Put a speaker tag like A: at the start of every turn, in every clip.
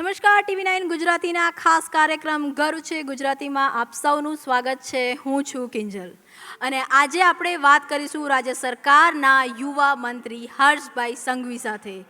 A: નમસ્કાર, TV9 ગુજરાતીના ખાસ કાર્યક્રમ ગરુ છે ગુજરાતીમાં આપ સૌનું સ્વાગત છે. હું છું કિંજલ અને આજે આપણે વાત કરીશું રાજ્ય સરકારના યુવા મંત્રી હર્ષભાઈ સંઘવી સાથે.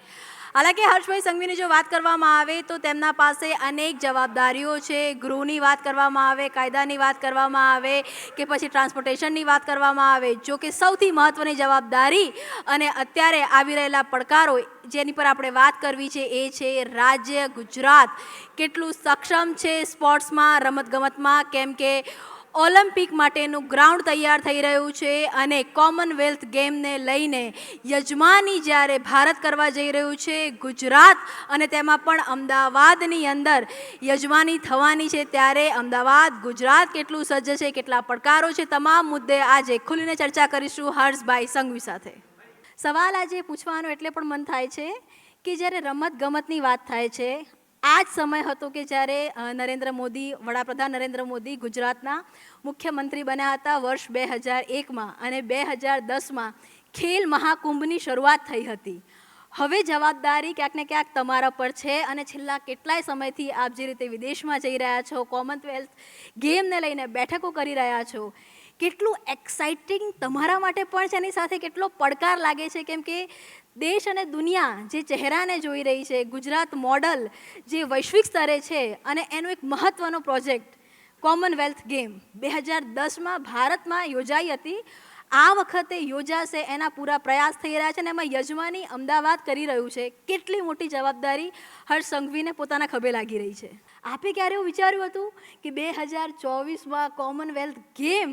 A: હાલાકી હર્ષભાઈ સંઘવીની જો વાત કરવામાં આવે તો તેમના પાસે અનેક જવાબદારીઓ છે. ગૃહની વાત કરવામાં આવે, કાયદાની વાત કરવામાં આવે કે પછી ટ્રાન્સપોર્ટેશનની વાત કરવામાં આવે, જો કે સૌથી મહત્ત્વની જવાબદારી અને અત્યારે આવી રહેલા પડકારો જેની પર આપણે વાત કરવી છે એ છે રાજ્ય ગુજરાત કેટલું સક્ષમ છે સ્પોર્ટ્સમાં, રમતગમતમાં, કેમ કે ઓલિમ્પિક માટેનું ગ્રાઉન્ડ તૈયાર થઈ રહ્યું છે અને કોમનવેલ્થ ગેમને લઈને યજમાની જ્યારે ભારત કરવા જઈ રહ્યું છે ગુજરાત, અને તેમાં પણ અમદાવાદની અંદર યજમાની થવાની છે, ત્યારે અમદાવાદ ગુજરાત કેટલું સજ્જ છે, કેટલા પડકારો છે, તમામ મુદ્દે આજે ખુલીને ચર્ચા કરીશું હર્ષભાઈ સંઘવી સાથે. સવાલ આજે પૂછવાનો એટલે પણ મન થાય છે કે જ્યારે રમતગમતની વાત થાય છે, આ જ સમય હતો કે જ્યારે વડાપ્રધાન નરેન્દ્ર મોદી ગુજરાતના મુખ્યમંત્રી બન્યા હતા વર્ષ 2001માં, અને 2010માં ખેલ મહાકુંભની શરૂઆત થઈ હતી. હવે જવાબદારી ક્યાંક ને ક્યાંક તમારા પર છે અને છેલ્લા કેટલાય સમયથી આપ જે રીતે વિદેશમાં જઈ રહ્યા છો, કોમનવેલ્થ ગેમને લઈને બેઠકો કરી રહ્યા છો, કેટલું એક્સાઇટિંગ તમારા માટે પણ છે, એની સાથે કેટલો પડકાર લાગે છે, કેમ કે દેશ અને દુનિયા જે ચહેરાને જોઈ રહી છે, ગુજરાત મોડલ જે વૈશ્વિક સ્તરે છે, અને એનો એક મહત્ત્વનો પ્રોજેક્ટ કોમનવેલ્થ ગેમ 2010માં ભારતમાં યોજાઈ હતી, આ વખતે યોજાશે એના પૂરા પ્રયાસ થઈ રહ્યા છે અને એમાં યજમાની અમદાવાદ કરી રહ્યું છે. કેટલી મોટી જવાબદારી હર્ષ સંઘવીને પોતાના ખભે લાગી રહી છે. આપે ક્યારે એવું વિચાર્યું હતું કે 2024માં કોમનવેલ્થ ગેમ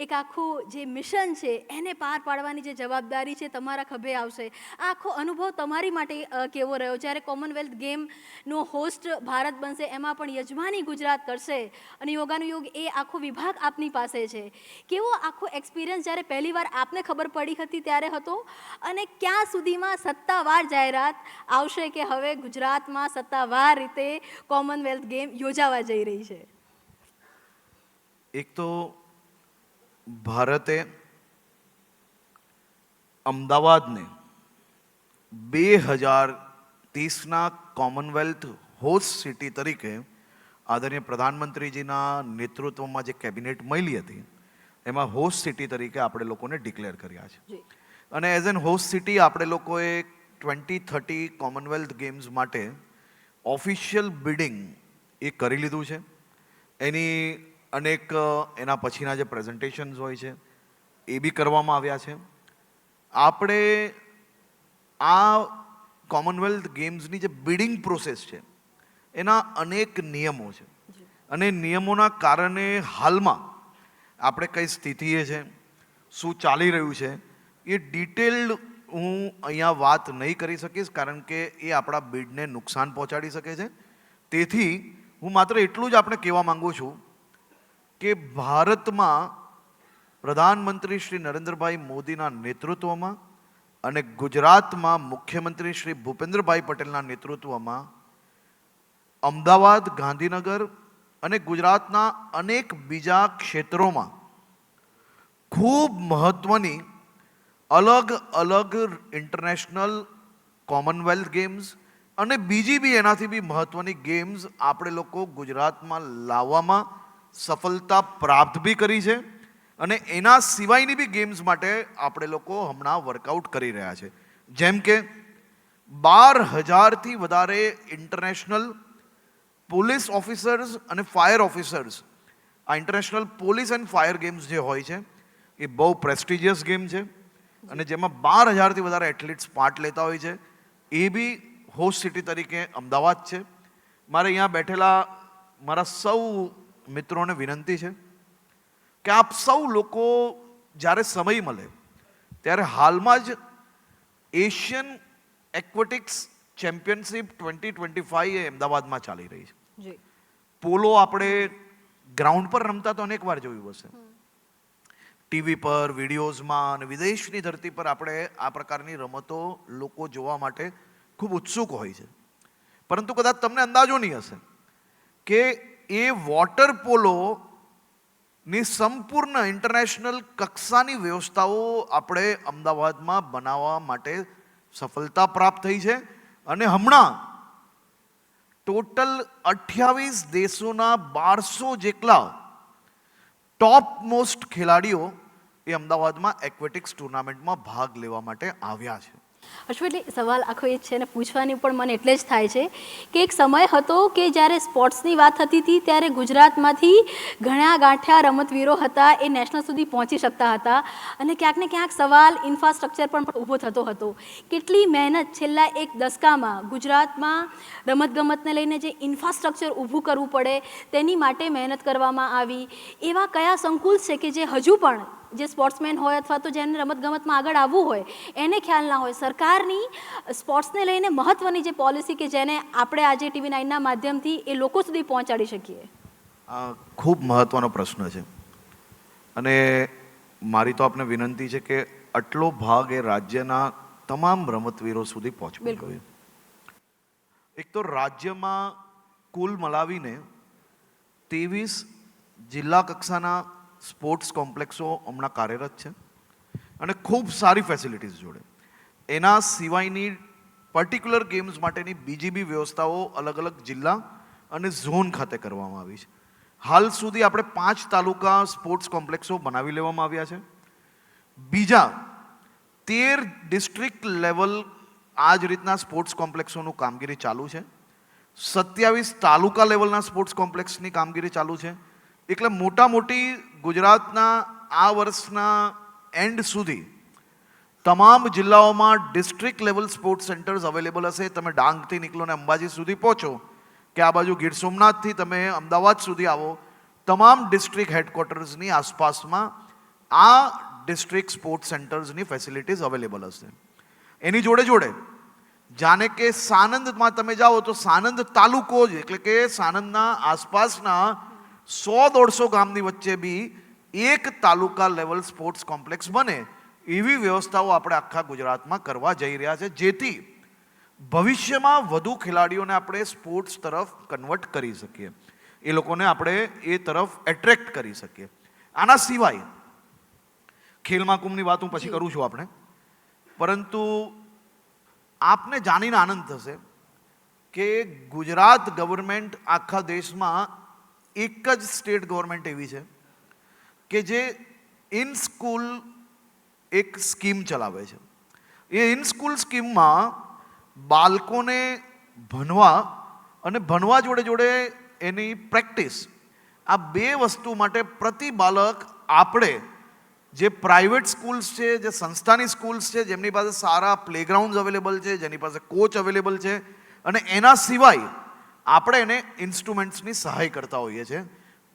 A: એક આખું જે મિશન છે એને પાર પાડવાની જે જવાબદારી છે તમારા ખભે આવશે? આ આખો અનુભવ તમારી માટે કેવો રહ્યો જ્યારે કોમનવેલ્થ ગેમનો હોસ્ટ ભારત બનશે, એમાં પણ યજમાની ગુજરાત કરશે અને યોગાનુયોગ એ આખો વિભાગ આપની પાસે છે? કેવો આખો એક્સપિરિયન્સ જ્યારે પહેલીવાર આપને ખબર પડી હતી ત્યારે હતો, અને ક્યાં સુધીમાં સત્તાવાર જાહેરાત આવશે કે હવે ગુજરાતમાં સત્તાવાર રીતે કોમનવેલ્થ ગેમ યોજાવા જઈ રહી છે?
B: એક તો ભારતે અમદાવાદને 2030ના કોમનવેલ્થ હોસ્ટ સિટી તરીકે આદરણીય પ્રધાનમંત્રીજીના નેતૃત્વમાં જે કેબિનેટ મળી હતી એમાં હોસ્ટ સિટી તરીકે આપણે લોકોને ડિક્લેર કર્યા છે. અને એઝ એન હોસ્ટ સિટી આપણે લોકોએ 2030 કોમનવેલ્થ ગેમ્સ માટે ઓફિશિયલ બિડિંગ એ કરી લીધું છે. એની અનેક એના પછીના જે પ્રેઝન્ટેશન્સ હોય છે એ બી કરવામાં આવ્યા છે. આપણે આ કોમનવેલ્થ ગેમ્સની જે બિડિંગ પ્રોસેસ છે એના અનેક નિયમો છે, અને નિયમોના કારણે હાલમાં આપણે કઈ સ્થિતિએ છે, શું ચાલી રહ્યું છે, એ ડિટેલ્ડ હું અહીંયા વાત નહીં કરી શકીશ, કારણ કે એ આપણા બિડને નુકસાન પહોંચાડી શકે છે. તેથી હું માત્ર એટલું જ આપણે કહેવા માંગુ છું કે ભારતમાં પ્રધાનમંત્રી શ્રી નરેન્દ્રભાઈ મોદીના નેતૃત્વમાં અને ગુજરાતમાં મુખ્યમંત્રી શ્રી ભૂપેન્દ્રભાઈ પટેલના નેતૃત્વમાં અમદાવાદ, ગાંધીનગર અને ગુજરાતના અનેક બીજા ક્ષેત્રોમાં ખૂબ મહત્ત્વની અલગ અલગ ઇન્ટરનેશનલ કોમનવેલ્થ ગેમ્સ અને બીજી બી એનાથી બી મહત્ત્વની ગેમ્સ આપણે લોકો ગુજરાતમાં લાવવામાં સફળતા પ્રાપ્ત બી કરી છે, અને એના સિવાયની બી ગેમ્સ માટે આપણે લોકો હમણાં વર્કઆઉટ કરી રહ્યા છે. જેમ કે 12,000થી વધારે ઇન્ટરનેશનલ પોલીસ ઓફિસર્સ અને ફાયર ઓફિસર્સ, આ international police and fire games જે હોય છે એ બહુ પ્રેસ્ટિજિયસ ગેમ છે, અને જેમાં 12,000થી વધારે એથ્લીટ્સ પાર્ટ લેતા હોય છે. એ બી હોસ્ટ સિટી તરીકે અમદાવાદ છે. મારે અહીંયા બેઠેલા મારા સૌ મિત્રોને વિનંતી છે કે આપ સૌ લોકો જ્યારે સમય મળે ત્યારે હાલમાં જ એશિયન એક્વેટિક્સ ચેમ્પિયનશિપ 2025 એ અમદાવાદમાં ચાલી રહી છે. પોલો આપણે ગ્રાઉન્ડ પર રમતા તો અનેક વાર જોયું હશે, ટીવી પર, વિડીયોઝમાં, અને વિદેશની ધરતી પર આપણે આ પ્રકારની રમતો લોકો જોવા માટે ખૂબ ઉત્સુક હોય છે. પરંતુ કદાચ તમને અંદાજો નહીં હશે કે એ વોટર પોલોની સંપૂર્ણ ઇન્ટરનેશનલ કક્ષાની વ્યવસ્થાઓ આપણે અમદાવાદમાં બનાવવા માટે સફળતા પ્રાપ્ત થઈ છે. અને હમણાં ટોટલ 28 દેશોના 1200 જેટલા ટોપ મોસ્ટ ખેલાડીઓ એ અમદાવાદમાં એક્વેટિક્સ ટુર્નામેન્ટમાં ભાગ લેવા માટે આવ્યા છે.
A: હર્ષભાઈ, સવાલ આખો એ છે ને પૂછવાની પણ મને એટલે જ થાય છે કે એક સમય હતો કે જ્યારે સ્પોર્ટ્સની વાત થતી હતી ત્યારે ગુજરાતમાંથી ઘણા ગાંઠ્યા રમતવીરો હતા, એ નેશનલ સુધી પહોંચી શકતા હતા અને ક્યાંક ને ક્યાંક સવાલ ઇન્ફ્રાસ્ટ્રક્ચર પણ ઊભો થતો હતો. કેટલી મહેનત છેલ્લા એક દસકામાં ગુજરાતમાં રમતગમતને લઈને જે ઇન્ફ્રાસ્ટ્રક્ચર ઊભું કરવું પડે તેની માટે મહેનત કરવામાં આવી. એવા કયા સંકુલ છે કે જે હજુ પણ જે સ્પોર્ટ્સમેન હોય અથવા તો જેને રમતગમતમાં આગળ આવવું હોય એને ખ્યાલ ના હોય? સરકારની સ્પોર્ટ્સને લઈને મહત્ત્વની જે પોલિસી કે જેને આપણે આજે TV9ના માધ્યમથી એ લોકો સુધી પહોંચાડી શકીએ.
B: ખૂબ મહત્વનો પ્રશ્ન છે અને મારી તો આપને વિનંતી છે કે આટલો ભાગ એ રાજ્યના તમામ રમતવીરો સુધી પહોંચવો જોઈએ. એક તો રાજ્યમાં કુલ મલાવીને 23 જિલ્લા કક્ષાના સ્પોર્ટ્સ કોમ્પ્લેક્સો હમણાં કાર્યરત છે અને ખૂબ સારી ફેસિલિટીઝ જોડે. એના સિવાયની પર્ટિક્યુલર ગેમ્સ માટેની બીજી બી વ્યવસ્થાઓ અલગ અલગ જિલ્લા અને ઝોન ખાતે કરવામાં આવી છે. હાલ સુધી આપણે 5 તાલુકા સ્પોર્ટ્સ કોમ્પ્લેક્સો બનાવી લેવામાં આવ્યા છે. બીજા 13 ડિસ્ટ્રિક્ટ લેવલ આ જ રીતના સ્પોર્ટ્સ કોમ્પ્લેક્સોનું કામગીરી ચાલુ છે. 27 તાલુકા લેવલના સ્પોર્ટ્સ કોમ્પ્લેક્સની કામગીરી ચાલુ છે. એટલે મોટા મોટી ગુજરાતના આ વર્ષના એન્ડ સુધી તમામ જિલ્લાઓમાં district level sports centres available હશે. તમે ડાંગથી નીકળો ને અંબાજી સુધી પહોંચો કે આ બાજુ ગીર સોમનાથથી તમે અમદાવાદ સુધી આવો, તમામ ડિસ્ટ્રિક્ટ હેડક્વાર્ટર્સની આસપાસમાં આ ડિસ્ટ્રિક્ટ સ્પોર્ટ્સ સેન્ટર્સની ફેસિલિટીઝ અવેલેબલ હશે. એની જોડે જોડે જાણે કે સાણંદમાં તમે જાઓ તો સાણંદ તાલુકો જ એટલે કે સાણંદના આસપાસના 100-150 ગામની વચ્ચે બી એક તાલુકા લેવલ સ્પોર્ટ્સ કોમ્પ્લેક્સ બને એવી વ્યવસ્થાઓ આપણે આખા ગુજરાતમાં કરવા જઈ રહ્યા છે, જેથી ભવિષ્યમાં વધુ ખેલાડીઓને આપણે સ્પોર્ટ્સ તરફ કન્વર્ટ કરી શકીએ, એ લોકોને આપણે એ તરફ એટ્રેક્ટ કરી શકીએ. આના સિવાય ખેલ મહાકુંભની વાત હું પછી કરું છું આપણે, પરંતુ આપને જાણીને આનંદ થશે કે ગુજરાત ગવર્મેન્ટ આખા દેશમાં એક જ સ્ટેટ ગવર્મેન્ટ એવી છે કે જે ઇન સ્કૂલ એક સ્કીમ ચલાવે છે. એ ઇન સ્કૂલ સ્કીમમાં બાળકોને ભણવા અને ભણવા જોડે જોડે એની પ્રેક્ટિસ, આ બે વસ્તુ માટે પ્રતિ બાળક આપણે જે પ્રાઇવેટ સ્કૂલ્સ છે, જે સંસ્થાની સ્કૂલ્સ છે, જેમની પાસે સારા પ્લેગ્રાઉન્ડ્સ અવેલેબલ છે, જેની પાસે કોચ અવેલેબલ છે, અને એના સિવાય આપણે એને ઇન્સ્ટ્રુમેન્ટ્સની સહાય કરતા હોઈએ છીએ.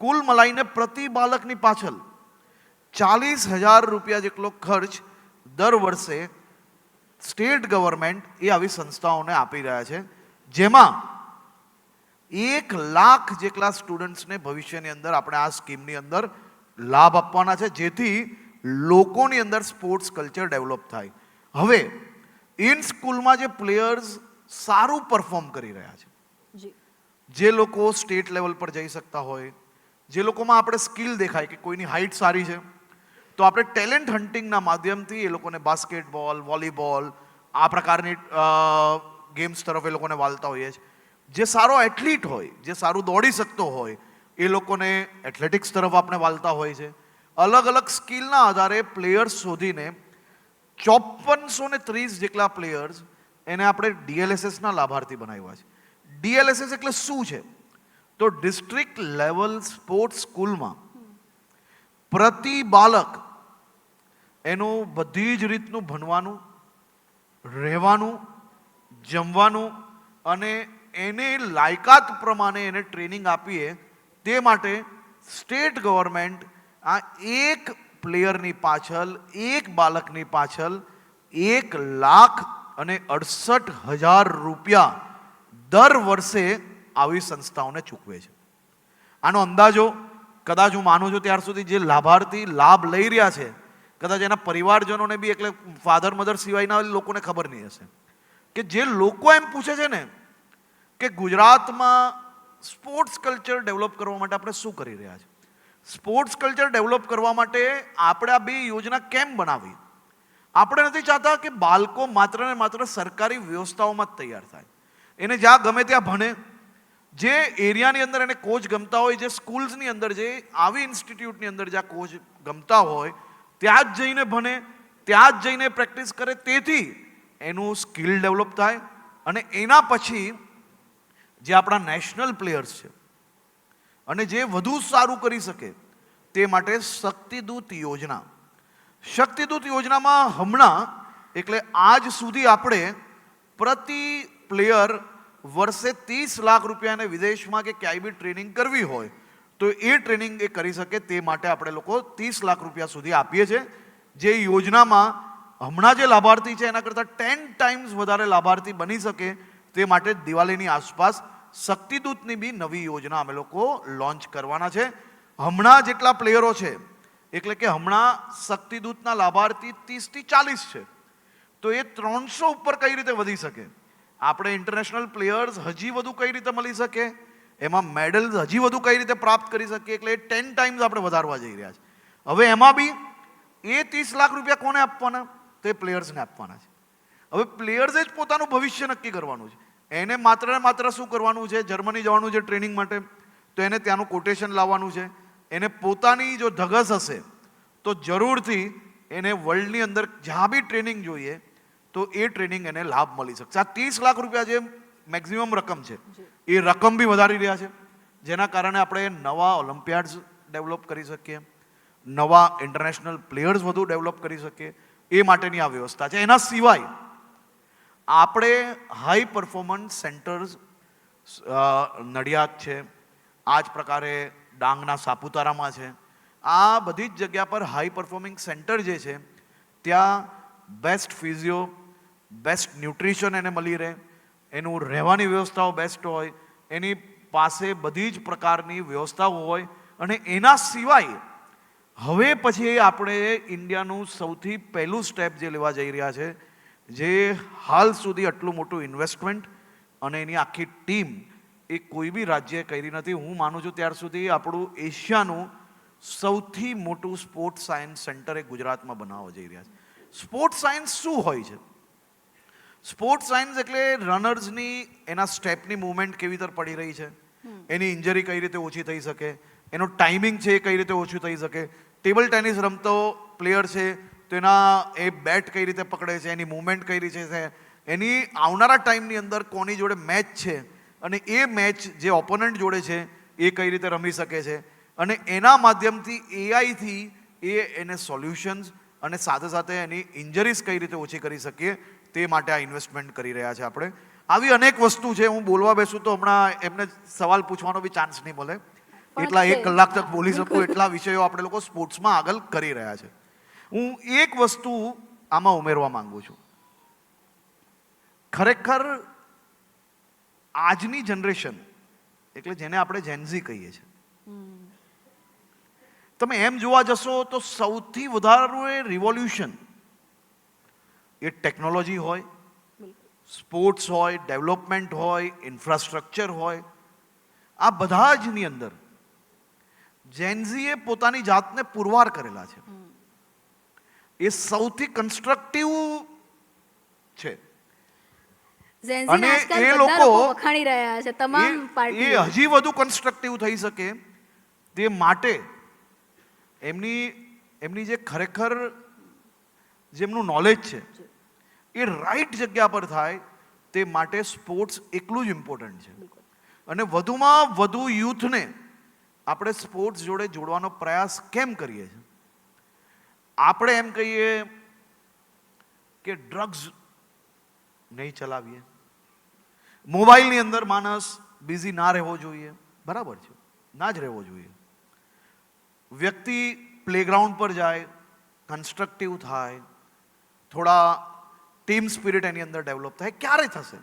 B: કુલ મલાઈને પ્રતિ બાળકની પાછળ 40,000 રૂપિયા જેટલો ખર્ચ દર વર્ષે સ્ટેટ ગવર્મેન્ટ એ આવી સંસ્થાઓને આપી રહ્યા છે, જેમાં 1 લાખ જેટલા સ્ટુડન્ટ્સને ભવિષ્યની અંદર આપણે આ સ્કીમની અંદર લાભ આપવાના છે, જેથી લોકોની અંદર સ્પોર્ટ્સ કલ્ચર ડેવલપ થાય. હવે ઇન સ્કૂલમાં જે પ્લેયર્સ સારું પરફોર્મ કરી રહ્યા છે, જે લોકો સ્ટેટ લેવલ પર જઈ શકતા હોય, જે લોકોમાં આપણે સ્કિલ દેખાય કે કોઈની હાઇટ સારી છે, તો આપણે ટેલેન્ટ હન્ટિંગના માધ્યમથી એ લોકોને બાસ્કેટબોલ, વોલીબોલ આ પ્રકારની ગેમ્સ તરફ એ લોકોને વાળતા હોઈએ છીએ. જે સારો એથ્લીટ હોય, જે સારું દોડી શકતો હોય, એ લોકોને એથ્લેટિક્સ તરફ આપણે વાળતા હોય છે. અલગ અલગ સ્કિલના આધારે પ્લેયર્સ શોધીને 5430 જેટલા પ્લેયર્સ એને આપણે DLSSના લાભાર્થી બનાવ્યા છે. DLSS એટલે શું છે? તો ડિસ્ટ્રિક્ટ લેવલ સ્પોર્ટ્સ સ્કૂલમાં પ્રતિ બાળક એનું બધી જ રીતનું ભણવાનું, રહેવાનું, જમવાનું અને એને લાયકાત પ્રમાણે એને ટ્રેનિંગ આપીએ, તે માટે સ્ટેટ ગવર્મેન્ટ આ એક પ્લેયરની પાછળ, એક બાળકની પાછળ 1,68,000 રૂપિયા દર વર્ષે આવી સંસ્થાઓને ચૂકવે છે. આનો અંદાજો કદાચ હું માનું છું ત્યાર સુધી જે લાભાર્થી લાભ લઈ રહ્યા છે, કદાચ એના પરિવારજનોને બી, એટલે ફાધર મધર સિવાયના લોકોને ખબર નહીં હશે કે જે લોકો એમ પૂછે છે ને કે ગુજરાતમાં સ્પોર્ટ્સ કલ્ચર ડેવલપ કરવા માટે આપણે શું કરી રહ્યા છીએ. સ્પોર્ટ્સ કલ્ચર ડેવલપ કરવા માટે આપણે આ બે યોજના કેમ બનાવી? આપણે નથી ચાહતા કે બાળકો માત્ર ને માત્ર સરકારી વ્યવસ્થાઓમાં જ તૈયાર થાય, એને જ્યાં ગમે ત્યાં ભણે, જે એરિયાની અંદર એને કોચ ગમતા હોય, જે સ્કૂલ્સની અંદર, જે આવી ઇન્સ્ટિટ્યૂટની અંદર જ્યાં કોચ ગમતા હોય ત્યાં જ જઈને ભણે, ત્યાં જ જઈને પ્રેક્ટિસ કરે, તેથી એનું સ્કિલ ડેવલપ થાય અને એના પછી જે આપણા નેશનલ પ્લેયર્સ છે અને જે વધુ સારું કરી શકે તે માટે શક્તિદૂત યોજના. શક્તિદૂત યોજનામાં હમણાં એટલે આજ સુધી આપણે પ્રતિ પ્લેયર વર્ષે 30 લાખ રૂપિયાને વિદેશમાં કે ક્યાંય બી ટ્રેનિંગ કરવી હોય તો એ ટ્રેનિંગ એ કરી શકે તે માટે આપણે લોકો 30 લાખ રૂપિયા સુધી આપીએ છીએ. જે યોજનામાં હમણાં જે લાભાર્થી છે એના કરતાં 10 ટાઈમ્સ વધારે લાભાર્થી બની શકે તે માટે દિવાળીની આસપાસ શક્તિદૂતની બી નવી યોજના અમે લોકો લોન્ચ કરવાના છે. હમણાં જેટલા પ્લેયરો છે એટલે કે હમણાં શક્તિદૂતના લાભાર્થી 30 થી 40 છે, તો એ 300 ઉપર કઈ રીતે વધી શકે, આપણે ઇન્ટરનેશનલ પ્લેયર્સ હજી વધુ કઈ રીતે મળી શકે, એમાં મેડલ્સ હજી વધુ કઈ રીતે પ્રાપ્ત કરી શકીએ, એટલે એ 10 ટાઈમ્સ આપણે વધારવા જઈ રહ્યા છે. હવે એમાં બી એ 30 લાખ રૂપિયા કોને આપવાના, તે પ્લેયર્સને આપવાના છે. હવે પ્લેયર્સે જ પોતાનું ભવિષ્ય નક્કી કરવાનું છે. એને માત્ર ને માત્ર શું કરવાનું છે, જર્મની જવાનું છે ટ્રેનિંગ માટે, તો એને ત્યાંનું કોટેશન લાવવાનું છે. એને પોતાની જો ધગસ હશે તો જરૂરથી એને વર્લ્ડની અંદર જ્યાં બી ટ્રેનિંગ જોઈએ તો એ ટ્રેનિંગ એને લાભ મળી શકશે. આ 30 લાખ રૂપિયા જે મેક્સિમમ રકમ છે એ રકમ બી વધારી રહ્યા છે, જેના કારણે આપણે નવા ઓલિમ્પિયાડ્સ ડેવલપ કરી શકીએ, નવા ઇન્ટરનેશનલ પ્લેયર્સ વધુ ડેવલપ કરી શકીએ, એ માટેની આ વ્યવસ્થા છે. એના સિવાય આપણે હાઈ પરફોર્મન્સ સેન્ટર્સ નડિયાદ છે, આ જ પ્રકારે ડાંગના સાપુતારામાં છે, આ બધી જ જગ્યા પર હાઈ પરફોર્મિંગ સેન્ટર જે છે ત્યાં બેસ્ટ ફિઝિયો, બેસ્ટ ન્યુટ્રિશન એને મળી રહે, એનું રહેવાની વ્યવસ્થાઓ બેસ્ટ હોય, એની પાસે બધી જ પ્રકારની વ્યવસ્થાઓ હોય. અને એના સિવાય હવે પછી આપણે ઇન્ડિયાનું સૌથી પહેલું સ્ટેપ જે લેવા જઈ રહ્યા છે, જે હાલ સુધી આટલું મોટું ઇન્વેસ્ટમેન્ટ અને એની આખી ટીમ એ કોઈ બી રાજ્યએ કરી નથી. હું માનું છું ત્યાર સુધી આપણું એશિયાનું સૌથી મોટું સ્પોર્ટ્સ સાયન્સ સેન્ટર એ ગુજરાતમાં બનાવવા જઈ રહ્યા છે. સ્પોર્ટ્સ સાયન્સ શું હોય છે? સ્પોર્ટ્સ સાયન્સ એટલે રનર્સની એના સ્ટેપની મૂવમેન્ટ કેવી રીતે પડી રહી છે, એની ઇન્જરી કઈ રીતે ઓછી થઈ શકે, એનો ટાઈમિંગ છે એ કઈ રીતે ઓછું થઈ શકે, ટેબલ ટેનિસ રમતો પ્લેયર છે તો એના એ બેટ કઈ રીતે પકડે છે, એની મૂવમેન્ટ કઈ રીતે છે, એની આવનારા ટાઈમની અંદર કોની જોડે મેચ છે અને એ મેચ જે ઓપોનન્ટ જોડે છે એ કઈ રીતે રમી શકે છે, અને એના માધ્યમથી એઆઈથી એને સોલ્યુશન્સ અને સાથે સાથે એની ઇન્જરીઝ કઈ રીતે ઓછી કરી શકીએ તે માટે આ ઇન્વેસ્ટમેન્ટ કરી રહ્યા છે આપણે. આવી અનેક વસ્તુ છે, હું બોલવા બેસું તો હમણાં એમને સવાલ પૂછવાનો બી ચાન્સ નહીં મળે, એટલા 1 કલાક તક બોલી શકું એટલા વિષયો આપણે લોકો સ્પોર્ટ્સમાં આગળ કરી રહ્યા છે. હું એક વસ્તુ આમાં ઉમેરવા માંગુ છું. ખરેખર આજની જનરેશન એટલે જેને આપણે જેનઝી કહીએ છીએ, તમે એમ જોવા જશો તો સૌથી વધારે રિવોલ્યુશન એ ટેકનોલોજી હોય, સ્પોર્ટ્સ હોય, ડેવલપમેન્ટ હોય, ઇન્ફ્રાસ્ટ્રક્ચર હોય, આ બધા જની અંદર જેનઝીએ પોતાની જાતને પુરવાર કરેલા છે. એ સૌથી કન્સ્ટ્રક્ટિવ છે અને એ લોકો
A: વખાણી રહ્યા છે તમામ પાર્ટી.
B: એ હજી વધુ કન્સ્ટ્રક્ટિવ થઈ શકે તે માટે એમની જે ખરેખર જેમનું નોલેજ છે એ રાઈટ જગ્યા પર થાય તે માટે સ્પોર્ટ્સ એટલું જ ઇમ્પોર્ટન્ટ છે. અને વધુમાં વધુ યુથને આપણે સ્પોર્ટ્સ જોડે જોડવાનો પ્રયાસ કેમ કરીએ છીએ? આપણે એમ કહીએ કે ડ્રગ્સ નહીં ચલાવીએ, મોબાઈલની અંદર માણસ બિઝી ના રહેવો જોઈએ, બરાબર છે, ના જ રહેવો જોઈએ. વ્યક્તિ પ્લેગ્રાઉન્ડ પર જાય, કન્સ્ટ્રક્ટિવ થાય, થોડા ટીમ સ્પિરિટ એની અંદર ડેવલપ થાય. ક્યારે થશે?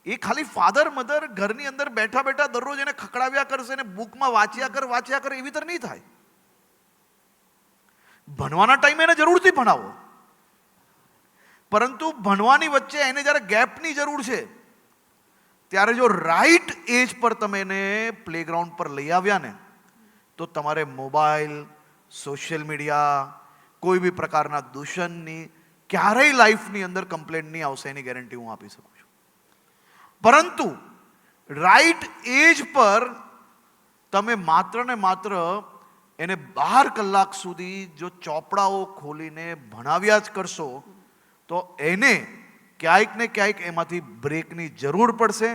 B: એ ખાલી ફાધર મધર ઘરની અંદર બેઠા બેઠા દરરોજ એને ખકડાવ્યા કરશે ને બુકમાં વાંચ્યા કર એવી તર નહીં થાય. ભણવાના ટાઈમે એને જરૂરથી ભણાવો, પરંતુ ભણવાની વચ્ચે એને જ્યારે ગેપની જરૂર છે ત્યારે જો રાઈટ એજ પર તમે એને પ્લેગ્રાઉન્ડ પર લઈ આવ્યા ને તો તમારે મોબાઈલ, સોશિયલ મીડિયા, કોઈ બી પ્રકારના દૂષણની ક્યારેય લાઈફની અંદર કમ્પ્લેન્ટ નહીં આવશે, એની ગેરંટી હું આપી શકું છું. પરંતુ રાઈટ એજ પર તમે માત્ર ને માત્ર એને 12 કલાક સુધી જો ચોપડાઓ ખોલીને ભણાવ્યા જ કરશો તો એને ક્યાંક ને ક્યાંક એમાંથી બ્રેકની જરૂર પડશે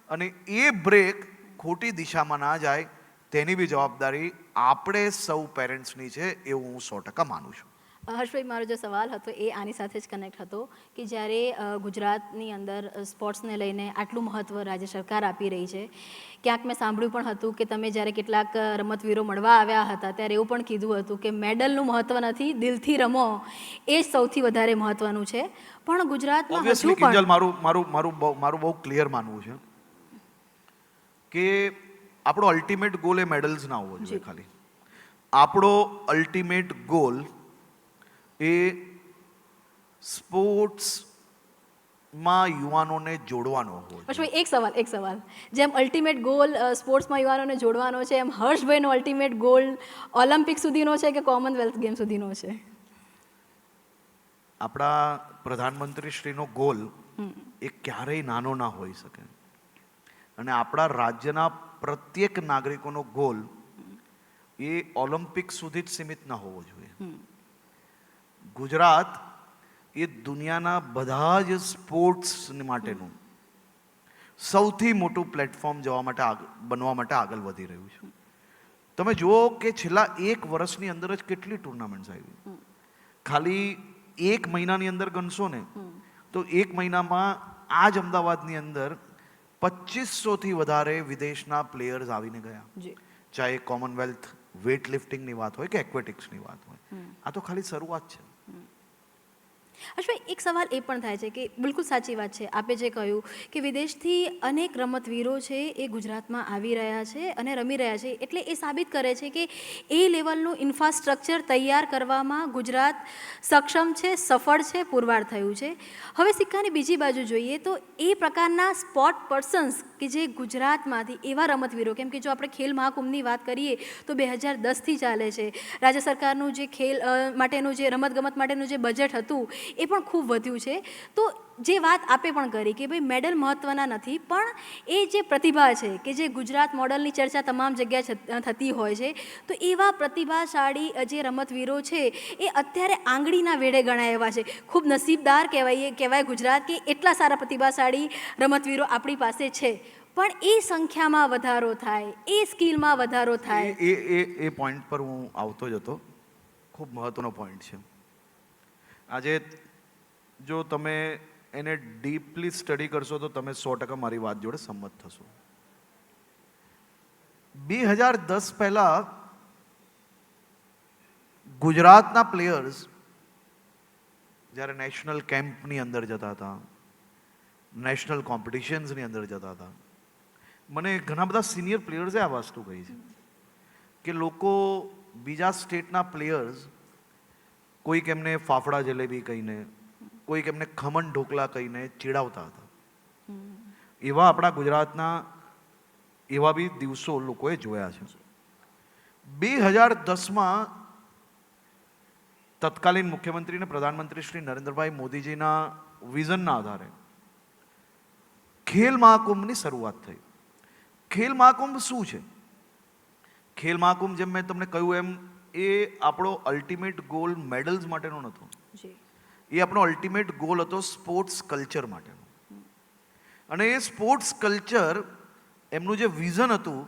B: અને એ બ્રેક ખોટી દિશામાં ના જાય તેની બી જવાબદારી આપણે સૌ પેરેન્ટ્સની છે એવું હું 100% માનું છું.
A: હર્ષભાઈ, મારો જે સવાલ હતો એ આની સાથે જ કનેક્ટ હતો કે જ્યારે ગુજરાતની અંદર સ્પોર્ટ્સને લઈને આટલું મહત્ત્વ રાજ્ય સરકાર આપી રહી છે, ક્યાંક મેં સાંભળ્યું પણ હતું કે તમે જ્યારે કેટલાક રમતવીરો મળવા આવ્યા હતા ત્યારે એવું પણ કીધું હતું કે મેડલનું મહત્ત્વ નથી, દિલથી રમો એ જ સૌથી વધારે મહત્ત્વનું છે. પણ ગુજરાતમાં
B: ઓબ્વિયસલી
A: હજુ
B: કિંજલ,
A: પણ
B: મારું બહુ ક્લિયર માનવું છે કે આપણો અલ્ટિમેટ ગોલ એ મેડલ્સ ના હોવો જોઈએ. ખાલી આપણો અલ્ટિમેટ ગોલ એ સ્પોર્ટ્સમાં યુવાનોને જોડવાનો હોવો જોઈએ.
A: હર્ષભાઈ, એક સવાલ જેમ અલ્ટિમેટ ગોલ સ્પોર્ટ્સમાં યુવાનોને જોડવાનો છે, એમ હર્ષભાઈનો અલ્ટિમેટ ગોલ ઓલિમ્પિક સુધીનો છે કે કોમનવેલ્થ ગેમ સુધીનો છે?
B: આપણા પ્રધાનમંત્રીશ્રીનો ગોલ એ ક્યારેય નાનો ના હોઈ શકે અને આપણા રાજ્યના પ્રત્યેક નાગરિકોનો ગોલ એ ઓલિમ્પિક સુધી જ સીમિત ના હોવો જોઈએ. ગુજરાત એ દુનિયાના બધા જ સ્પોર્ટ્સ માટેનું સૌથી મોટું પ્લેટફોર્મ બનવા માટે આગળ વધી રહ્યું છે. તમે જુઓ કે છેલ્લા 1 વર્ષની અંદર જ કેટલી ટુર્નામેન્ટ્સ આવી. ખાલી 1 મહિનાની અંદર ગણશો ને તો 1 મહિનામાં આ જ અમદાવાદની અંદર 2500થી વધારે વિદેશના પ્લેયર્સ આવીને ગયા. ચાહે કોમનવેલ્થ વેઇટ લિફ્ટિંગની વાત હોય કે એક્વેટિક્સની વાત હોય. આ તો ખાલી શરૂઆત છે.
A: હર્ષભાઈ, એક સવાલ એ પણ થાય છે કે બિલકુલ સાચી વાત છે આપે જે કહ્યું કે વિદેશથી અનેક રમતવીરો છે એ ગુજરાતમાં આવી રહ્યા છે અને રમી રહ્યા છે, એટલે એ સાબિત કરે છે કે એ લેવલનું ઇન્ફ્રાસ્ટ્રક્ચર તૈયાર કરવામાં ગુજરાત સક્ષમ છે, સફળ છે, પુરવાર થયું છે. હવે સિક્કાની બીજી બાજુ જોઈએ તો એ પ્રકારના સ્પોર્ટ પર્સન્સ કે જે ગુજરાતમાંથી એવા રમતવીરો, કેમ કે જો આપણે ખેલ મહાકુંભની વાત કરીએ તો 2010થી ચાલે છે. રાજ્ય સરકારનું જે ખેલ માટેનું જે રમતગમત માટેનું જે બજેટ હતું એ પણ ખૂબ વધ્યું છે. તો જે વાત આપે પણ કરી કે ભાઈ મેડલ મહત્ત્વના નથી, પણ એ જે પ્રતિભા છે કે જે ગુજરાત મોડલની ચર્ચા તમામ જગ્યાએ થતી હોય છે, તો એવા પ્રતિભાશાળી જે રમતવીરો છે એ અત્યારે આંગળીના વેઢે ગણાય એવા છે. ખૂબ નસીબદાર કહેવાય ગુજરાત કે એટલા સારા પ્રતિભાશાળી રમતવીરો આપણી પાસે છે. પણ એ સંખ્યામાં વધારો થાય, એ સ્કિલમાં વધારો થાય.
B: એ પોઈન્ટ પર હું આવતો જ હતો. ખૂબ મહત્વનો પોઈન્ટ છે. આજે જો તમે એને ડીપલી સ્ટડી કરશો તો તમે 100% મારી વાત જોડે સંમત થશો. 2010 પહેલા ગુજરાતના પ્લેયર્સ જ્યારે નેશનલ કેમ્પની અંદર જતા હતા, નેશનલ કોમ્પિટિશન્સની અંદર જતા હતા, મને ઘણા બધા સિનિયર પ્લેયર્સે આ વસ્તુ કહી છે કે લોકો બીજા સ્ટેટના પ્લેયર્સ કોઈક એમને ફાફડા જલેબી કહીને, કોઈક એમને ખમણ ઢોકલા કહીને ચીડાવતા હતા. એવા આપણા ગુજરાતના એવા બી દિવસો લોકોએ જોયા છે. 2010માં તત્કાલીન મુખ્યમંત્રી અને પ્રધાનમંત્રી શ્રી નરેન્દ્રભાઈ મોદીજીના વિઝનના આધારે ખેલ મહાકુંભની શરૂઆત થઈ. ખેલ મહાકુંભ શું છે? ખેલ મહાકુંભ જેમ મેં તમને કહ્યું એમ એ આપણો અલ્ટિમેટ ગોલ મેડલ્સ માટેનો નહોતો. એ આપણો અલ્ટિમેટ ગોલ હતો સ્પોર્ટ્સ કલ્ચર માટેનો. અને એ સ્પોર્ટ્સ કલ્ચર એમનું જે વિઝન હતું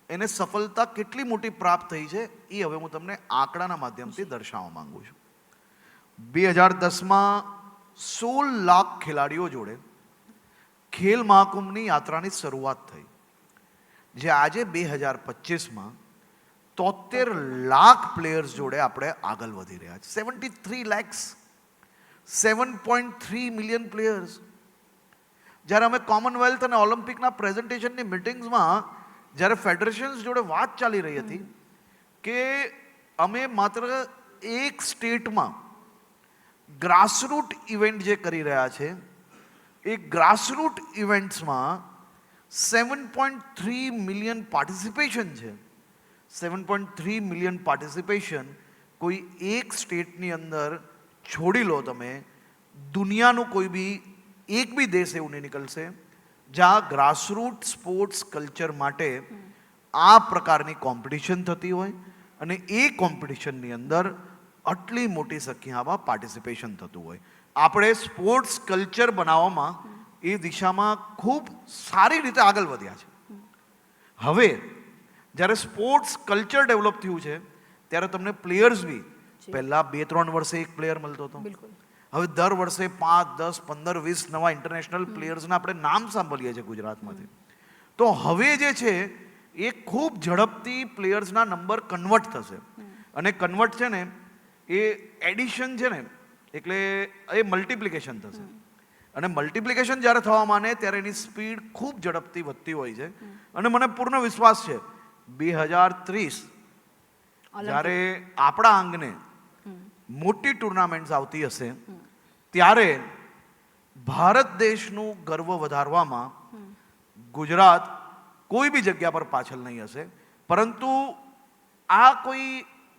B: એને સફળતા કેટલી મોટી પ્રાપ્ત થઈ છે એ હવે હું તમને આંકડાના માધ્યમથી દર્શાવવા માંગુ છું. 2010માં 16 લાખ ખેલાડીઓ જોડે ખેલ મહાકુંભની યાત્રાની શરૂઆત થઈ, જે આજે 2025માં 73 લાખ પ્લેયર્સ જોડે આપણે આગળ વધી રહ્યા છે. 73 lakhs, 7.3 મિલિયન પ્લેયર્સ. જ્યારે અમે કોમનવેલ્થ અને ઓલિમ્પિકના પ્રેઝન્ટેશનની મિટિંગ્સમાં જ્યારે ફેડરેશન્સ જોડે વાત ચાલી રહી હતી કે અમે માત્ર એક સ્ટેટમાં ગ્રાસરૂટ ઇવેન્ટ જે કરી રહ્યા છે એ ગ્રાસરૂટ ઇવેન્ટ્સમાં 7.3 મિલિયન પાર્ટિસિપેશન છે. 7.3 મિલિયન પાર્ટિસિપેશન કોઈ એક સ્ટેટની અંદર છોડી લો તમે, દુનિયાનું કોઈ બી એક બી દેશ એવું નહીં નીકળશે જ્યાં ગ્રાસરૂટ સ્પોર્ટ્સ કલ્ચર માટે આ પ્રકારની કોમ્પિટિશન થતી હોય અને એ કોમ્પિટિશનની અંદર આટલી મોટી સંખ્યામાં પાર્ટિસિપેશન થતું હોય. આપણે સ્પોર્ટ્સ કલ્ચર બનાવવામાં એ દિશામાં ખૂબ સારી રીતે આગળ વધ્યા છે. હવે જ્યારે સ્પોર્ટ્સ કલ્ચર ડેવલપ થયું છે ત્યારે તમને પ્લેયર્સ બી પહેલા 2-3 વર્ષે એક પ્લેયર મળતો હતો.
A: બિલકુલ.
B: હવે દર વર્ષે 5, 10, 15, 20 નવા ઇન્ટરનેશનલ પ્લેયર્સના આપણે નામ સાંભળીએ છીએ ગુજરાતમાંથી. તો હવે જે છે એ ખૂબ ઝડપથી પ્લેયર્સના નંબર કન્વર્ટ થશે અને કન્વર્ટ છે ને એ એડિશન છે ને એટલે એ મલ્ટિપ્લિકેશન થશે અને મલ્ટિપ્લિકેશન જ્યારે થવા માંડે ત્યારે એની સ્પીડ ખૂબ ઝડપથી વધતી હોય છે અને મને પૂર્ણ વિશ્વાસ છે 2030 જ્યારે આપણા આંગણે મોટી ટુર્નામેન્ટ્સ આવતી હશે ત્યારે ભારત દેશનું ગર્વ વધારવામાં ગુજરાત કોઈ બી જગ્યા પર પાછળ નહીં હશે. પરંતુ આ કોઈ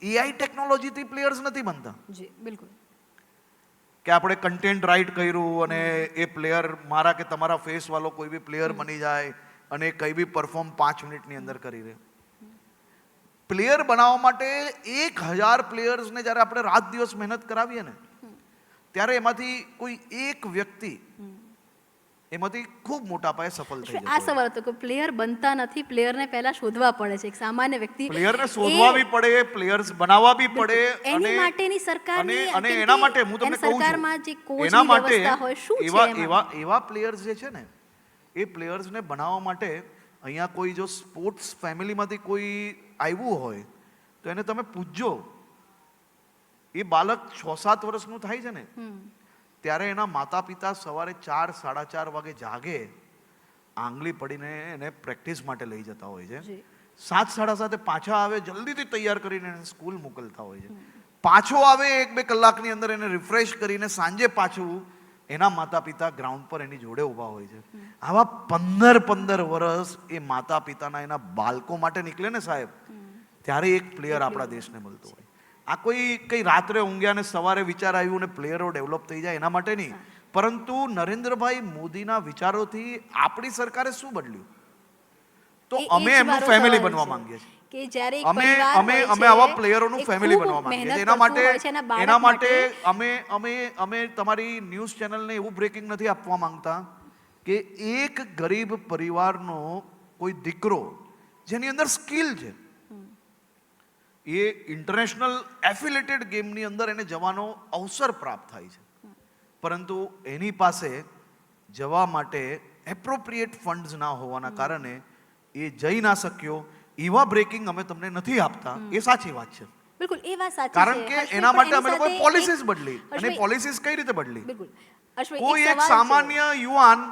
B: એઆઈ ટેકનોલોજીથી પ્લેયર્સ નથી બનતા
A: જી બિલકુલ
B: કે આપણે કન્ટેન્ટ રાઇટ કર્યું અને એ પ્લેયર મારા કે તમારા ફેસ વાળો કોઈ બી પ્લેયર બની જાય અને કઈ બી પરફોર્મ 5 મિનિટની અંદર કરી દે. પ્લેયર બનાવવા માટે 1000 પ્લેયર્સને જ્યારે આપણે રાત દિવસ મહેનત કરાવીએ ને ત્યારે એમાંથી કોઈ એક વ્યક્તિ એમાંથી ખૂબ મોટા પાયે સફળ થઈ
A: આ સવાલ હતો કે પ્લેયર બનતા નથી, પ્લેયરને પહેલા શોધવા પડે છે. એક સામાન્ય વ્યક્તિ
B: પ્લેયરને શોધવા બી પડે, પ્લેયર્સ બનાવવા બી પડે
A: એની માટેની સરકારની
B: અને એના માટે હું તમને કહું
A: સરકારમાં જે
B: છું
A: કોચની
B: એના માટે
A: વ્યવસ્થા હોય શું છે
B: એવા પ્લેયર્સ જે છે ને એ પ્લેયર્સને બનાવવા માટે અહીંયા કોઈ જો સ્પોર્ટ્સ ફેમિલીમાંથી કોઈ આવ્યું હોય તો એને તમે પૂછજો. એ બાળક 6-7 વર્ષનું થાય છે ને ત્યારે એના માતા પિતા સવારે 4-4:30 વાગે જાગે, આંગળી પડીને એને પ્રેક્ટિસ માટે લઈ જતા હોય છે. 7-7:30 પાછા આવે, જલ્દીથી તૈયાર કરીને એને સ્કૂલ મોકલતા હોય છે. પાછો આવે 1-2 કલાકની અંદર એને રિફ્રેશ કરીને સાંજે પાછું એના માતા પિતા ગ્રાઉન્ડ પર એની જોડે ઊભા હોય છે. આવા 15 વર્ષ એ માતા પિતાના એના બાળકો માટે નીકળે ને સાહેબ, ત્યારે એક પ્લેયર આપણા દેશને મળતો હોય. આ કોઈ કઈ રાત્રે ઊંઘ્યા ને સવારે વિચાર આવ્યું ને પ્લેયરો ડેવલપ થઈ જાય એના માટે નહીં, પરંતુ નરેન્દ્રભાઈ મોદીના વિચારોથી આપણી સરકારે શું બદલ્યું? તો અમે એમનું ફેમિલી બનવા માંગીએ છીએ
A: કે જ્યારે
B: અમે આવા પ્લેયરોનું ફેમિલી બનવા માંગીએ છીએ. એના માટે અમે તમારી ન્યૂઝ ચેનલને એવું બ્રેકિંગ નથી આપવા માંગતા કે એક ગરીબ પરિવારનો કોઈ દીકરો જેની અંદર સ્કિલ છે એ ઇન્ટરનેશનલ એફિલેટેડ ગેમની અંદર એને જવાનો અવસર પ્રાપ્ત થાય છે, પરંતુ એની પાસે જવા માટે એપ્રોપ્રિએટ ફંડ્સ ના હોવાના કારણે એ જઈ ના શક્યો. એવા બ્રેકિંગ અમે તમને નથી આપતા, એ સાચી વાત છે.
A: બિલકુલ એ વાત સાચી છે.
B: કારણ કે એના માટે અમે લોકોએ પોલિસીસ બદલી. અને પોલિસીસ કઈ રીતે બદલી?
A: બિલકુલ
B: કોઈ એક સામાન્ય યુવાન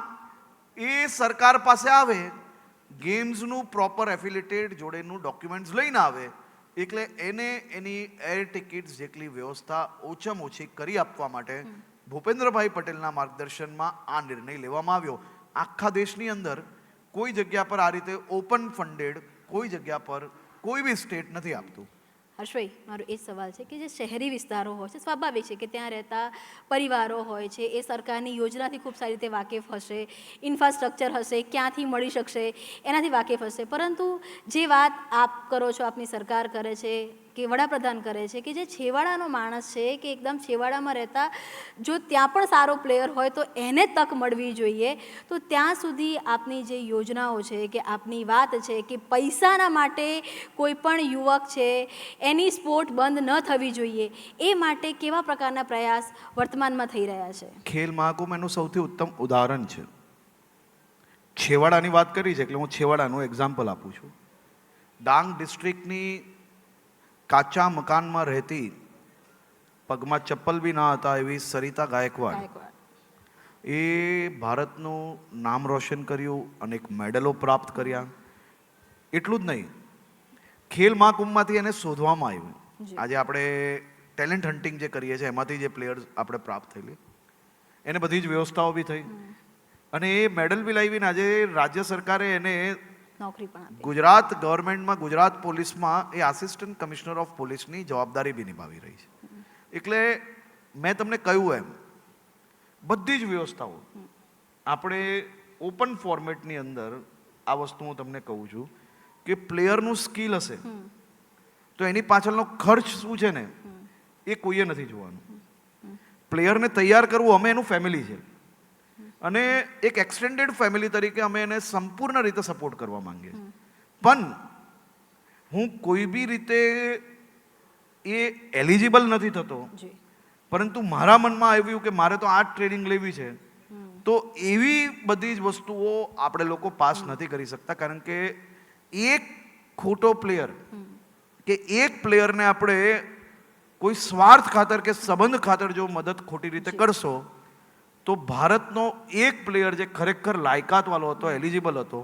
B: એ સરકાર પાસે આવે, ગેમ્સનું પ્રોપર એફિલેટેડ જોડેનું ડોક્યુમેન્ટ્સ લઈને આવે એટલે એને એની એર ટિકિટ્સ જેટલી વ્યવસ્થા ઓછામાં ઓછી કરી આપવા માટે ભૂપેન્દ્રભાઈ પટેલના માર્ગદર્શનમાં આ નિર્ણય લેવામાં આવ્યો. આખા દેશની અંદર કોઈ જગ્યા પર આ રીતે ઓપન ફંડેડ કોઈ જગ્યા પર કોઈ બી સ્ટેટ નથી આપતું.
A: હર્ષભાઈ, મારો એ જ સવાલ છે કે જે શહેરી વિસ્તારો હોય છે, સ્વાભાવિક છે કે ત્યાં રહેતા પરિવારો હોય છે, એ સરકારની યોજનાથી ખૂબ સારી રીતે વાકેફ હશે, ઇન્ફ્રાસ્ટ્રક્ચર હશે, ક્યાંથી મળી શકશે એનાથી વાકેફ હશે. પરંતુ જે વાત આપ કરો છો, આપની સરકાર કરે છે કે વડાપ્રધાન કરે છે કે જે છેવાડાનો માણસ છે કે એકદમ છેવાડામાં રહેતા જો ત્યાં પણ સારો પ્લેયર હોય તો એને તક મળવી જોઈએ, તો ત્યાં સુધી આપની જે યોજનાઓ છે કે આપની વાત છે કે પૈસાના માટે કોઈ પણ યુવક છે એની સ્પોર્ટ બંધ ન થવી જોઈએ, એ માટે કેવા પ્રકારના પ્રયાસ વર્તમાનમાં થઈ રહ્યા છે?
B: ખેલ મહાકુંભ એનું સૌથી ઉત્તમ ઉદાહરણ છે. છેવાડાની વાત કરી છે એટલે હું છેવાડાનું એક્ઝામ્પલ આપું છું. ડાંગ ડિસ્ટ્રિક્ટની કાચા મકાનમાં રહેતી, પગમાં ચપ્પલ બી ના હતા એવી સરિતા ગાયકવાડ એ ભારતનું નામ રોશન કર્યું, અનેક મેડલો પ્રાપ્ત કર્યા. એટલું જ નહીં, ખેલ મહાકુંભમાંથી એને શોધવામાં આવ્યું. આજે આપણે ટેલેન્ટ હન્ટિંગ જે કરીએ છીએ એમાંથી જે પ્લેયર્સ આપણે પ્રાપ્ત થયેલી એને બધી જ વ્યવસ્થાઓ બી થઈ અને એ મેડલ બી લાવીને આજે રાજ્ય સરકારે એને
A: નોકરી પણ આપી.
B: ગુજરાત ગવર્મેન્ટમાં, ગુજરાત પોલીસમાં એ આસિસ્ટન્ટ કમિશનર ઓફ પોલીસની જવાબદારી બી નિભાવી રહી છે. એટલે મેં તમને કહ્યું એમ બધી જ વ્યવસ્થાઓ આપણે ઓપન ફોર્મેટની અંદર આ વસ્તુ હું તમને કહું છું કે પ્લેયરનું સ્કિલ હશે તો એની પાછળનો ખર્ચ શું છે ને એ કોઈએ નથી જોવાનું. પ્લેયરને તૈયાર કરવું અમે એનું ફેમિલી છે અને એક એક્સટેન્ડેડ ફેમિલી તરીકે અમે એને સંપૂર્ણ રીતે સપોર્ટ કરવા માંગીએ છીએ. પણ હું કોઈ બી રીતે એ એલિજિબલ નથી થતો, પરંતુ મારા મનમાં આવ્યું કે મારે તો આ જ ટ્રેનિંગ લેવી છે, તો એવી બધી જ વસ્તુઓ આપણે લોકો પાસ નથી કરી શકતા. કારણ કે એક ખોટો પ્લેયર કે એક પ્લેયરને આપણે કોઈ સ્વાર્થ ખાતર કે સંબંધ ખાતર જો મદદ ખોટી રીતે કરશો તો ભારતનો એક પ્લેયર જે ખરેખર લાયકાતવાળો હતો, એલિજિબલ હતો,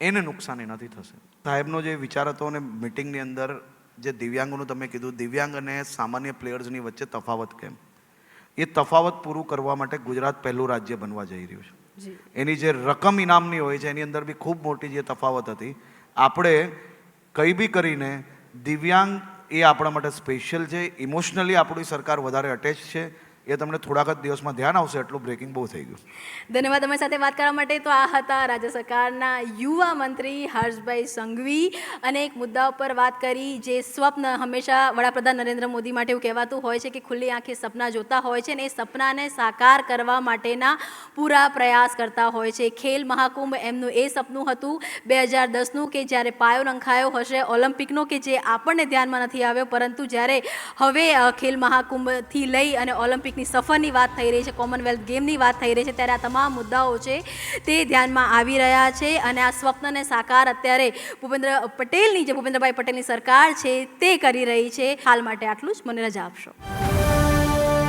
B: એને નુકસાની નથી થશે. સાહેબનો જે વિચાર હતો અને મિટિંગની અંદર જે દિવ્યાંગોનું તમે કીધું, દિવ્યાંગ અને સામાન્ય પ્લેયર્સની વચ્ચે તફાવત કેમ, એ તફાવત પૂરું કરવા માટે ગુજરાત પહેલું રાજ્ય બનવા જઈ રહ્યું છે. એની જે રકમ ઇનામની હોય છે એની અંદર બી ખૂબ મોટી જે તફાવત હતી, આપણે કંઈ બી કરીને દિવ્યાંગ એ આપણા માટે સ્પેશિયલ છે. ઇમોશનલી આપણી સરકાર વધારે અટેચ છે. એ તમને થોડાક જ દિવસમાં ધ્યાન આવશે. એટલું બ્રેકિંગ બહુ થઈ ગયું.
A: ધન્યવાદ અમારી સાથે વાત કરવા માટે. તો આ હતા રાજ્ય સરકારના યુવા મંત્રી હર્ષભાઈ સંઘવી. અને એક મુદ્દા ઉપર વાત કરી, જે સ્વપ્ન હંમેશા વડાપ્રધાન નરેન્દ્ર મોદી માટે એવું કહેવાતું હોય છે કે ખુલ્લી આંખે સપના જોતા હોય છે અને એ સપનાને સાકાર કરવા માટેના પૂરા પ્રયાસ કરતા હોય છે. ખેલ મહાકુંભ એમનું એ સપનું હતું 2010નું કે જ્યારે પાયો નંખાયો હશે ઓલિમ્પિકનો, કે જે આપણને ધ્યાનમાં નથી આવ્યો, પરંતુ જ્યારે હવે ખેલ મહાકુંભથી લઈ અને ઓલિમ્પિક સફરની વાત થઈ રહી છે, કોમનવેલ્થ ગેમની વાત થઈ રહી છે, ત્યારે આ તમામ મુદ્દાઓ છે તે ધ્યાનમાં આવી રહ્યા છે. અને આ સ્વપ્નને સાકાર અત્યારે ભૂપેન્દ્રભાઈ પટેલની સરકાર છે તે કરી રહી છે. હાલ માટે આટલું જ. મને રજા આપશો.